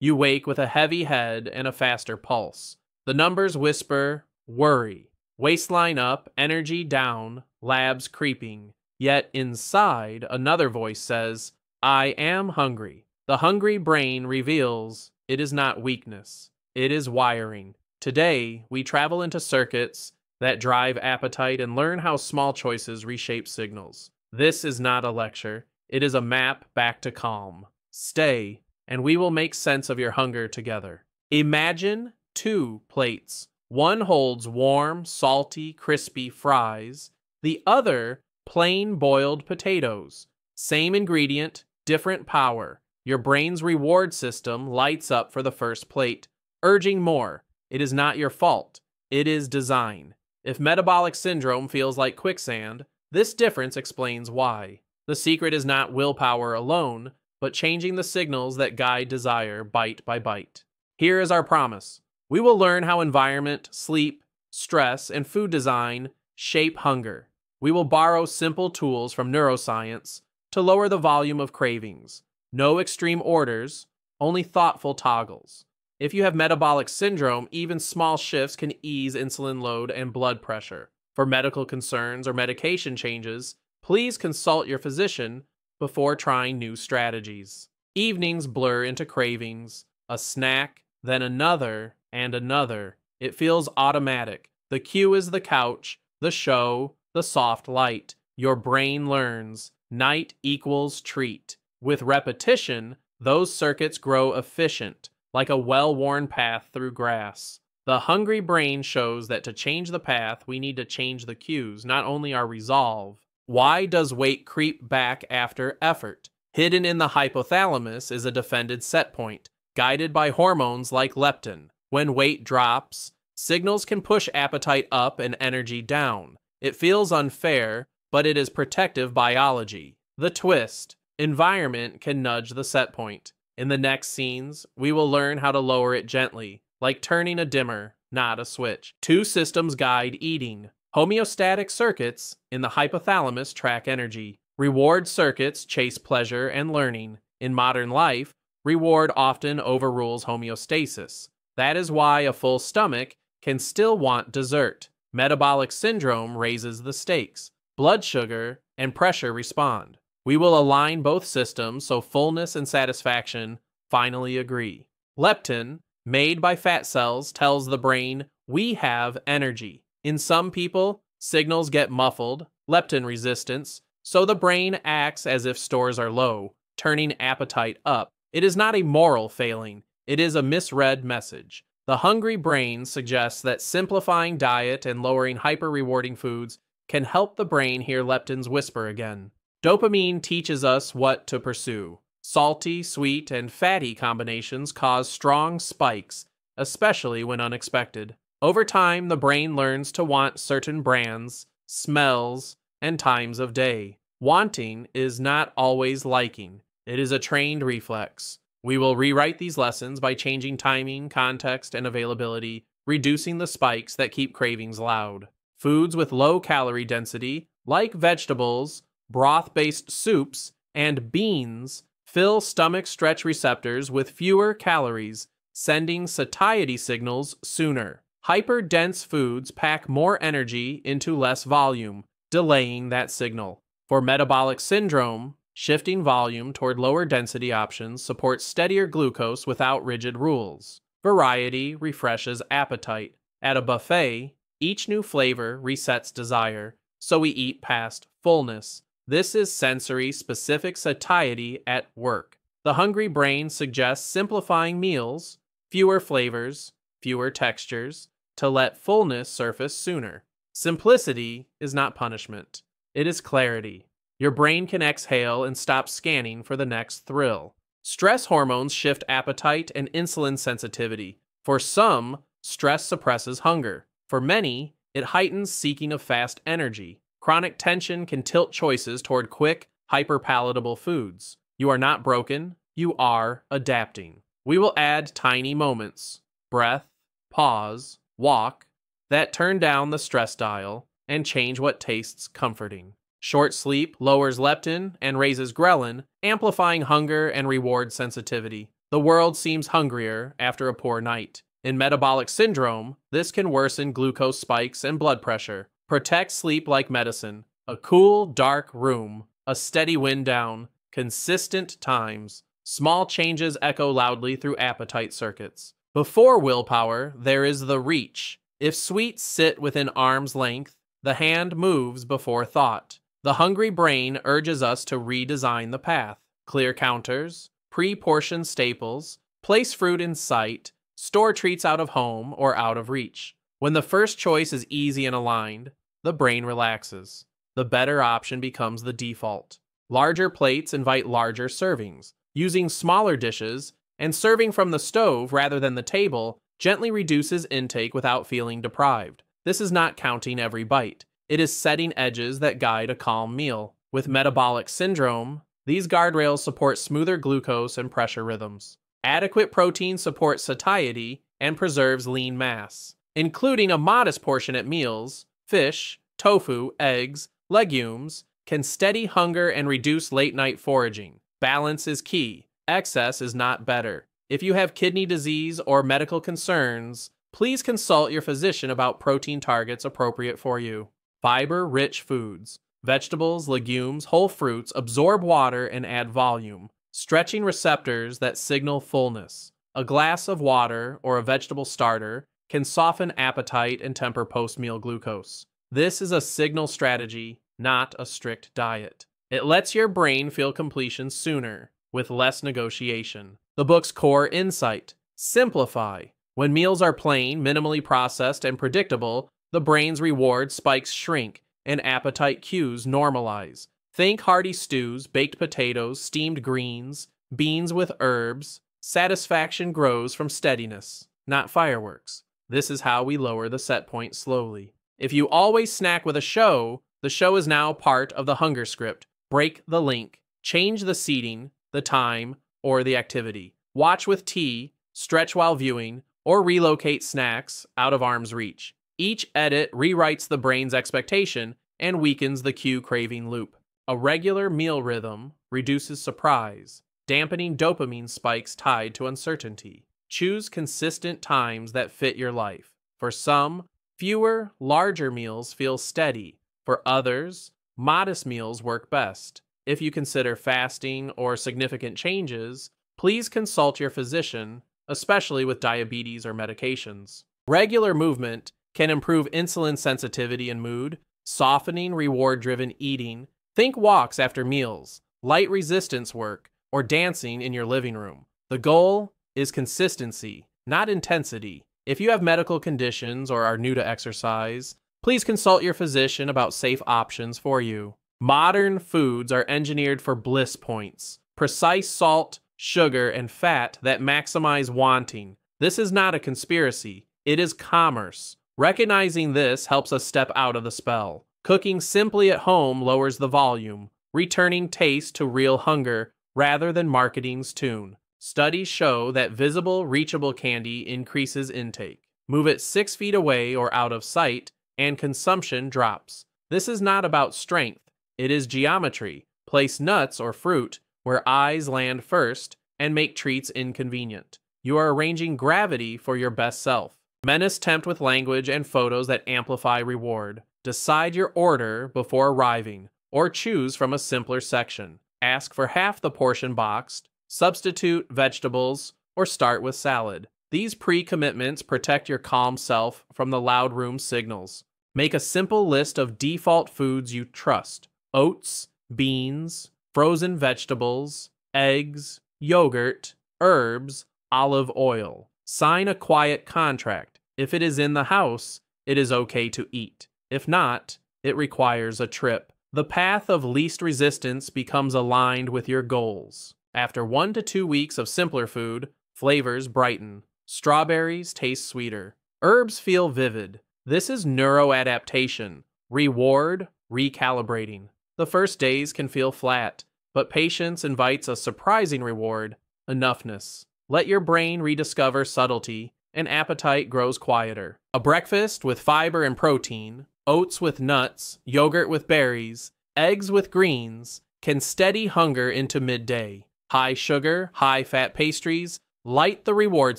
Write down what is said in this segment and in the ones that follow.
You wake with a heavy head and a faster pulse. The numbers whisper, worry. Waistline up, energy down, labs creeping. Yet inside, another voice says, I am hungry. The hungry brain reveals it is not weakness, it is wiring. Today, we travel into circuits that drive appetite and learn how small choices reshape signals. This is not a lecture, it is a map back to calm. Stay, and we will make sense of your hunger together. Imagine 2 plates. One holds warm, salty, crispy fries. The other, plain boiled potatoes. Same ingredient, different power. Your brain's reward system lights up for the first plate, urging more. It is not your fault. It is design. If metabolic syndrome feels like quicksand, this difference explains why. The secret is not willpower alone, but changing the signals that guide desire bite by bite. Here is our promise. We will learn how environment, sleep, stress, and food design shape hunger. We will borrow simple tools from neuroscience to lower the volume of cravings. No extreme orders, only thoughtful toggles. If you have metabolic syndrome, even small shifts can ease insulin load and blood pressure. For medical concerns or medication changes, please consult your physician before trying new strategies. Evenings blur into cravings, a snack, then another, and another. It feels automatic. The cue is the couch, the show, the soft light. Your brain learns. Night equals treat. With repetition, those circuits grow efficient, like a well-worn path through grass. The hungry brain shows that to change the path, we need to change the cues, not only our resolve. Why does weight creep back after effort? Hidden in the hypothalamus is a defended set point, guided by hormones like leptin. When weight drops, signals can push appetite up and energy down. It feels unfair, but it is protective biology. The twist: environment can nudge the set point. In the next scenes, we will learn how to lower it gently, like turning a dimmer, not a switch. 2 systems guide eating. Homeostatic circuits in the hypothalamus track energy. Reward circuits chase pleasure and learning. In modern life, reward often overrules homeostasis. That is why a full stomach can still want dessert. Metabolic syndrome raises the stakes. Blood sugar and pressure respond. We will align both systems so fullness and satisfaction finally agree. Leptin, made by fat cells, tells the brain we have energy. In some people, signals get muffled, leptin resistance, so the brain acts as if stores are low, turning appetite up. It is not a moral failing, it is a misread message. The hungry brain suggests that simplifying diet and lowering hyper-rewarding foods can help the brain hear leptin's whisper again. Dopamine teaches us what to pursue. Salty, sweet, and fatty combinations cause strong spikes, especially when unexpected. Over time, the brain learns to want certain brands, smells, and times of day. Wanting is not always liking. It is a trained reflex. We will rewrite these lessons by changing timing, context, and availability, reducing the spikes that keep cravings loud. Foods with low calorie density, like vegetables, broth-based soups, and beans, fill stomach stretch receptors with fewer calories, sending satiety signals sooner. Hyper-dense foods pack more energy into less volume, delaying that signal. For metabolic syndrome, shifting volume toward lower density options supports steadier glucose without rigid rules. Variety refreshes appetite. At a buffet, each new flavor resets desire, so we eat past fullness. This is sensory-specific satiety at work. The hungry brain suggests simplifying meals, fewer flavors, fewer textures, to let fullness surface sooner. Simplicity is not punishment. It is clarity. Your brain can exhale and stop scanning for the next thrill. Stress hormones shift appetite and insulin sensitivity. For some, stress suppresses hunger. For many, it heightens seeking of fast energy. Chronic tension can tilt choices toward quick, hyper-palatable foods. You are not broken, you are adapting. We will add tiny moments, breath, pause, walk, that turn down the stress dial and change what tastes comforting. Short sleep lowers leptin and raises ghrelin, amplifying hunger and reward sensitivity. The world seems hungrier after a poor night. In metabolic syndrome, this can worsen glucose spikes and blood pressure. Protect sleep like medicine. A cool, dark room, a steady wind down, consistent times. Small changes echo loudly through appetite circuits. Before willpower, there is the reach. If sweets sit within arm's length, the hand moves before thought. The hungry brain urges us to redesign the path. Clear counters, pre-portioned staples, place fruit in sight, store treats out of home or out of reach. When the first choice is easy and aligned, the brain relaxes. The better option becomes the default. Larger plates invite larger servings. Using smaller dishes and serving from the stove rather than the table gently reduces intake without feeling deprived. This is not counting every bite. It is setting edges that guide a calm meal. With metabolic syndrome, these guardrails support smoother glucose and pressure rhythms. Adequate protein supports satiety and preserves lean mass, including a modest portion at meals. Fish, tofu, eggs, legumes can steady hunger and reduce late-night foraging. Balance is key. Excess is not better. If you have kidney disease or medical concerns, please consult your physician about protein targets appropriate for you. Fiber-rich foods. Vegetables, legumes, whole fruits absorb water and add volume, stretching receptors that signal fullness. A glass of water or a vegetable starter can soften appetite and temper post-meal glucose. This is a signal strategy, not a strict diet. It lets your brain feel completion sooner, with less negotiation. The book's core insight: simplify. When meals are plain, minimally processed, and predictable, the brain's reward spikes shrink and appetite cues normalize. Think hearty stews, baked potatoes, steamed greens, beans with herbs. Satisfaction grows from steadiness, not fireworks. This is how we lower the set point slowly. If you always snack with a show, the show is now part of the hunger script. Break the link. Change the seating, the time, or the activity. Watch with tea, stretch while viewing, or relocate snacks out of arm's reach. Each edit rewrites the brain's expectation and weakens the cue craving loop. A regular meal rhythm reduces surprise, dampening dopamine spikes tied to uncertainty. Choose consistent times that fit your life. For some, fewer, larger meals feel steady. For others, modest meals work best. If you consider fasting or significant changes, please consult your physician, especially with diabetes or medications. Regular movement can improve insulin sensitivity and mood, softening reward-driven eating. Think walks after meals, light resistance work, or dancing in your living room. The goal is consistency, not intensity. If you have medical conditions or are new to exercise, please consult your physician about safe options for you. Modern foods are engineered for bliss points, precise salt, sugar, and fat that maximize wanting. This is not a conspiracy, it is commerce. Recognizing this helps us step out of the spell. Cooking simply at home lowers the volume, returning taste to real hunger rather than marketing's tune. Studies show that visible, reachable candy increases intake. Move it 6 feet away or out of sight, and consumption drops. This is not about strength, it is geometry. Place nuts or fruit where eyes land first and make treats inconvenient. You are arranging gravity for your best self. Menace tempt with language and photos that amplify reward. Decide your order before arriving, or choose from a simpler section. Ask for half the portion boxed, substitute vegetables, or start with salad. These pre-commitments protect your calm self from the loud room signals. Make a simple list of default foods you trust: oats, beans, frozen vegetables, eggs, yogurt, herbs, olive oil. Sign a quiet contract. If it is in the house, it is okay to eat. If not, it requires a trip. The path of least resistance becomes aligned with your goals. After 1 to 2 weeks of simpler food, flavors brighten. Strawberries taste sweeter. Herbs feel vivid. This is neuroadaptation. Reward, recalibrating. The first days can feel flat, but patience invites a surprising reward: enoughness. Let your brain rediscover subtlety, and appetite grows quieter. A breakfast with fiber and protein, oats with nuts, yogurt with berries, eggs with greens, can steady hunger into midday. High sugar, high fat pastries light the reward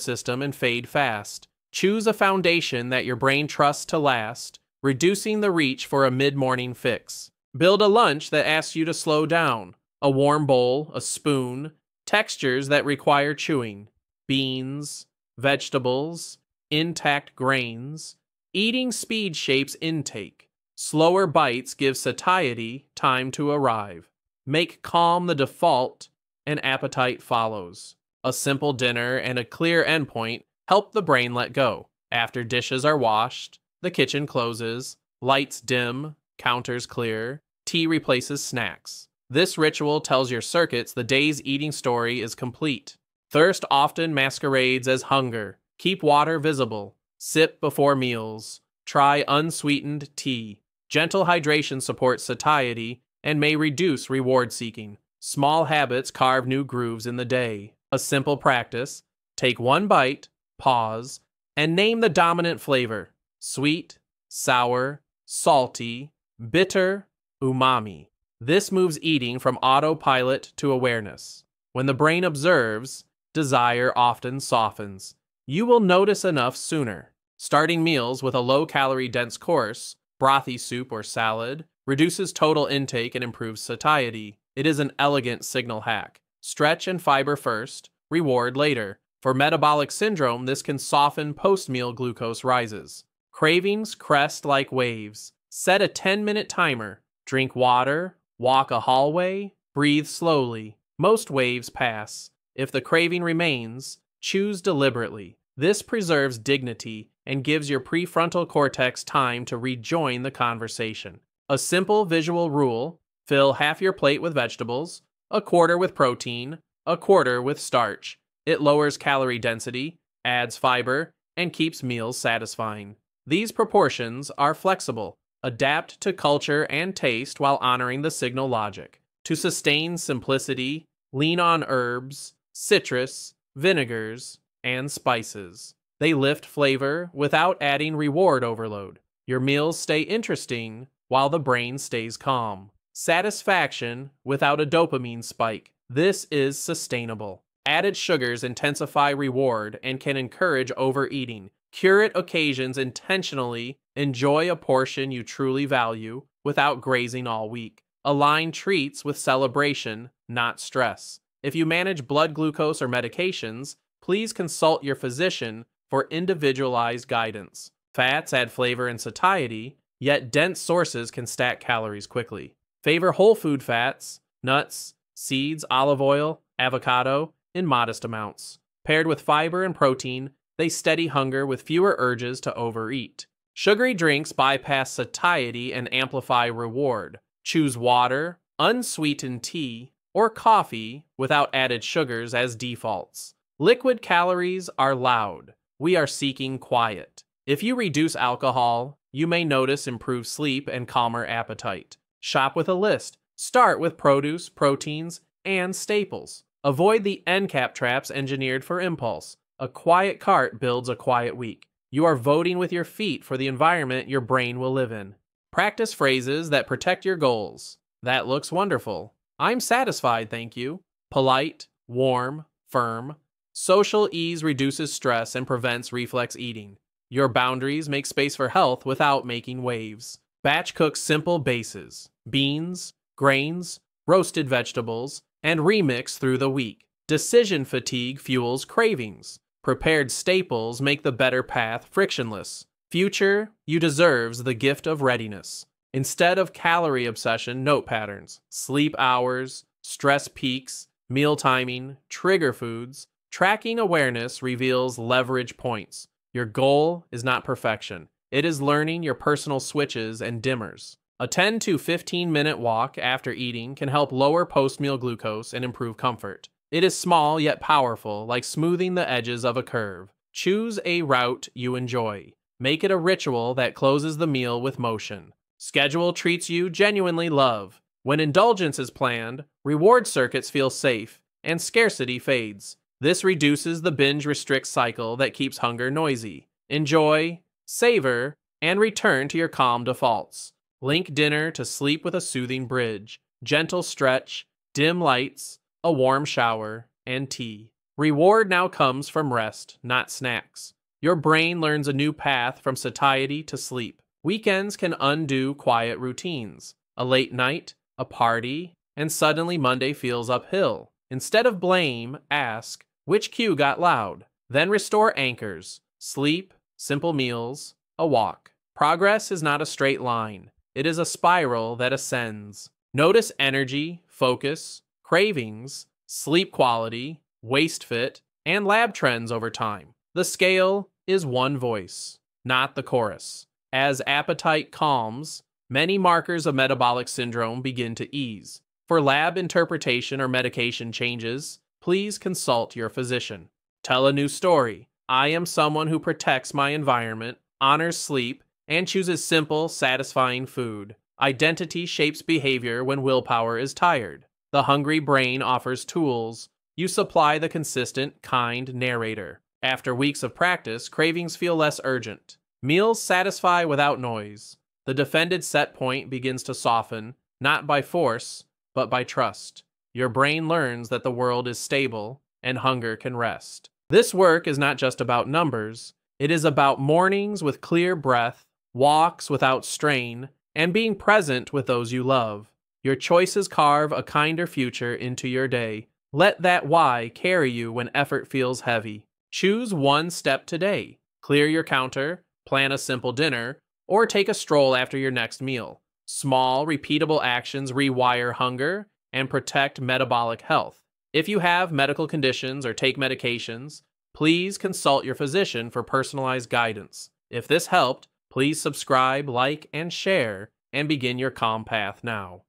system and fade fast. Choose a foundation that your brain trusts to last, reducing the reach for a mid-morning fix. Build a lunch that asks you to slow down. A warm bowl, a spoon, textures that require chewing. Beans, vegetables, intact grains. Eating speed shapes intake. Slower bites give satiety time to arrive. Make calm the default, and appetite follows. A simple dinner and a clear endpoint help the brain let go. After dishes are washed, the kitchen closes, lights dim, counters clear, tea replaces snacks. This ritual tells your circuits the day's eating story is complete. Thirst often masquerades as hunger. Keep water visible. Sip before meals. Try unsweetened tea. Gentle hydration supports satiety and may reduce reward seeking. Small habits carve new grooves in the day. A simple practice: take one bite, pause, and name the dominant flavor: sweet, sour, salty, bitter, umami. This moves eating from autopilot to awareness. When the brain observes, desire often softens. You will notice enough sooner. Starting meals with a low-calorie dense course, brothy soup or salad, reduces total intake and improves satiety. It is an elegant signal hack. Stretch and fiber first, reward later. For metabolic syndrome, this can soften post-meal glucose rises. Cravings crest like waves. Set a 10-minute timer. Drink water, walk a hallway, breathe slowly. Most waves pass. If the craving remains, choose deliberately. This preserves dignity and gives your prefrontal cortex time to rejoin the conversation. A simple visual rule: fill half your plate with vegetables, a quarter with protein, a quarter with starch. It lowers calorie density, adds fiber, and keeps meals satisfying. These proportions are flexible. Adapt to culture and taste while honoring the signal logic. To sustain simplicity, lean on herbs, citrus, vinegars, and spices. They lift flavor without adding reward overload. Your meals stay interesting while the brain stays calm. Satisfaction without a dopamine spike. This is sustainable. Added sugars intensify reward and can encourage overeating. Curate occasions intentionally. Enjoy a portion you truly value without grazing all week. Align treats with celebration, not stress. If you manage blood glucose or medications, please consult your physician for individualized guidance. Fats add flavor and satiety, yet dense sources can stack calories quickly. Favor whole food fats, nuts, seeds, olive oil, avocado, in modest amounts. Paired with fiber and protein, they steady hunger with fewer urges to overeat. Sugary drinks bypass satiety and amplify reward. Choose water, unsweetened tea, or coffee without added sugars as defaults. Liquid calories are loud. We are seeking quiet. If you reduce alcohol, you may notice improved sleep and calmer appetite. Shop with a list. Start with produce, proteins, and staples. Avoid the end cap traps engineered for impulse. A quiet cart builds a quiet week. You are voting with your feet for the environment your brain will live in. Practice phrases that protect your goals. That looks wonderful. I'm satisfied, thank you. Polite, warm, firm. Social ease reduces stress and prevents reflex eating. Your boundaries make space for health without making waves. Batch cook simple bases: beans, grains, roasted vegetables, and remix through the week. Decision fatigue fuels cravings. Prepared staples make the better path frictionless. Future, you deserves the gift of readiness. Instead of calorie obsession, note patterns: sleep hours, stress peaks, meal timing, trigger foods. Tracking awareness reveals leverage points. Your goal is not perfection. It is learning your personal switches and dimmers. A 10 to 15-minute walk after eating can help lower post-meal glucose and improve comfort. It is small yet powerful, like smoothing the edges of a curve. Choose a route you enjoy. Make it a ritual that closes the meal with motion. Schedule treats you genuinely love. When indulgence is planned, reward circuits feel safe, and scarcity fades. This reduces the binge-restrict cycle that keeps hunger noisy. Enjoy, savor, and return to your calm defaults. Link dinner to sleep with a soothing bridge. Gentle stretch, dim lights, a warm shower, and tea. Reward now comes from rest, not snacks. Your brain learns a new path from satiety to sleep. Weekends can undo quiet routines. A late night, a party, and suddenly Monday feels uphill. Instead of blame, ask, which cue got loud? Then restore anchors, sleep, simple meals, a walk. Progress is not a straight line. It is a spiral that ascends. Notice energy, focus, cravings, sleep quality, waist fit, and lab trends over time. The scale is one voice, not the chorus. As appetite calms, many markers of metabolic syndrome begin to ease. For lab interpretation or medication changes, please consult your physician. Tell a new story. I am someone who protects my environment, honors sleep, and chooses simple, satisfying food. Identity shapes behavior when willpower is tired. The hungry brain offers tools. You supply the consistent, kind narrator. After weeks of practice, cravings feel less urgent. Meals satisfy without noise. The defended set point begins to soften, not by force, but by trust. Your brain learns that the world is stable and hunger can rest. This work is not just about numbers. It is about mornings with clear breath, walks without strain, and being present with those you love. Your choices carve a kinder future into your day. Let that why carry you when effort feels heavy. Choose one step today. Clear your counter, plan a simple dinner, or take a stroll after your next meal. Small, repeatable actions rewire hunger and protect metabolic health. If you have medical conditions or take medications, please consult your physician for personalized guidance. If this helped, please subscribe, like, and share, and begin your calm path now.